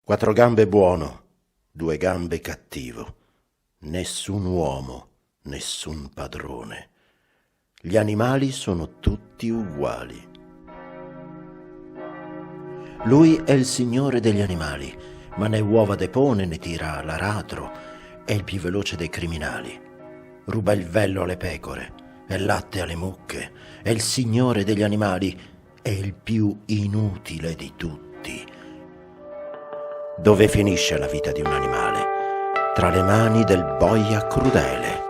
Quattro gambe buono, due gambe cattivo. Nessun uomo, nessun padrone. Gli animali sono tutti uguali. Lui è il signore degli animali, ma né uova depone né tira l'aratro. È il più veloce dei criminali. Ruba il vello alle pecore e latte alle mucche. È il signore degli animali, è il più inutile di tutti. Dove finisce la vita di un animale? Tra le mani del boia crudele.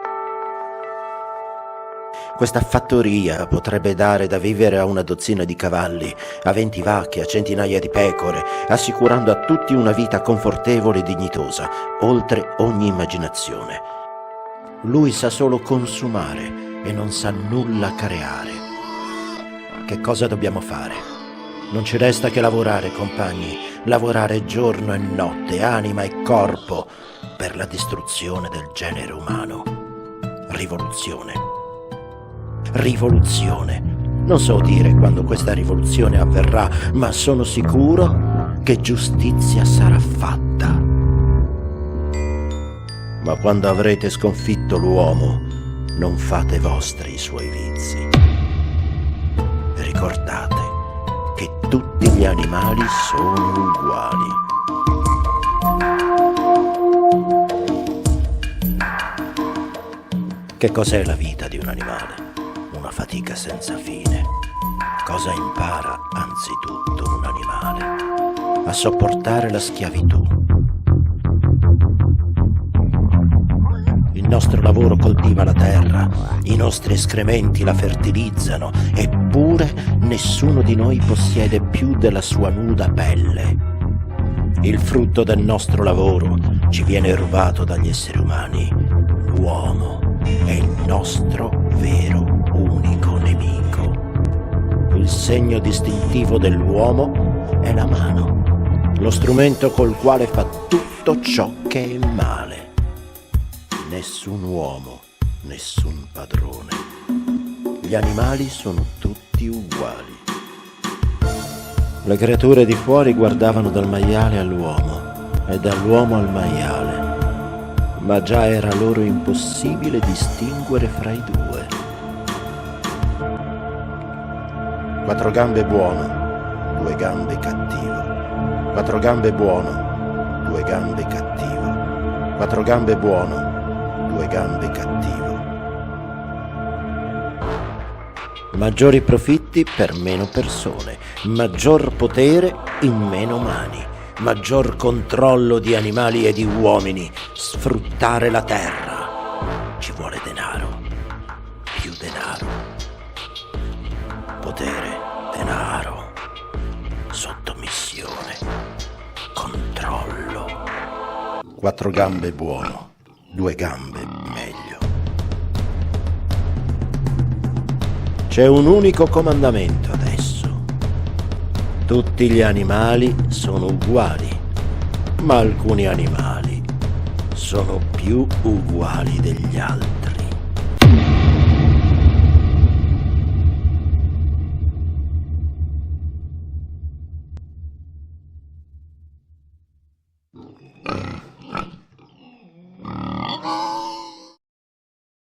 Questa fattoria potrebbe dare da vivere a una dozzina di cavalli, a 20 vacche, a centinaia di pecore, assicurando a tutti una vita confortevole e dignitosa, oltre ogni immaginazione. Lui sa solo consumare e non sa nulla creare. Che cosa dobbiamo fare? Non ci resta che lavorare, compagni, lavorare giorno e notte, anima e corpo, per la distruzione del genere umano. Rivoluzione. Rivoluzione. Non so dire quando questa rivoluzione avverrà, ma sono sicuro che giustizia sarà fatta. Ma quando avrete sconfitto l'uomo, non fate vostri i suoi vizi. Ricordate che tutti gli animali sono uguali. Che cos'è la vita di un animale? Una fatica senza fine. Cosa impara anzitutto un animale? A sopportare la schiavitù. Il nostro lavoro coltiva la terra, i nostri escrementi la fertilizzano, eppure nessuno di noi possiede più della sua nuda pelle. Il frutto del nostro lavoro ci viene rubato dagli esseri umani. L'uomo è il nostro vero unico nemico. Il segno distintivo dell'uomo è la mano, lo strumento col quale fa tutto ciò che è male. Nessun uomo, nessun padrone. Gli animali sono tutti uguali. Le creature di fuori guardavano dal maiale all'uomo e dall'uomo al maiale, ma già era loro impossibile distinguere fra i due. Quattro gambe buono, due gambe cattivo. Quattro gambe buono, due gambe cattivo. Quattro gambe buono, due gambe cattivo. Maggiori profitti per meno persone, maggior potere in meno mani, maggior controllo di animali e di uomini, sfruttare la terra. Ci vuole denaro, più denaro, potere, denaro, sottomissione, controllo. Quattro gambe buono, due gambe meglio. C'è un unico comandamento adesso. Tutti gli animali sono uguali, ma alcuni animali sono più uguali degli altri.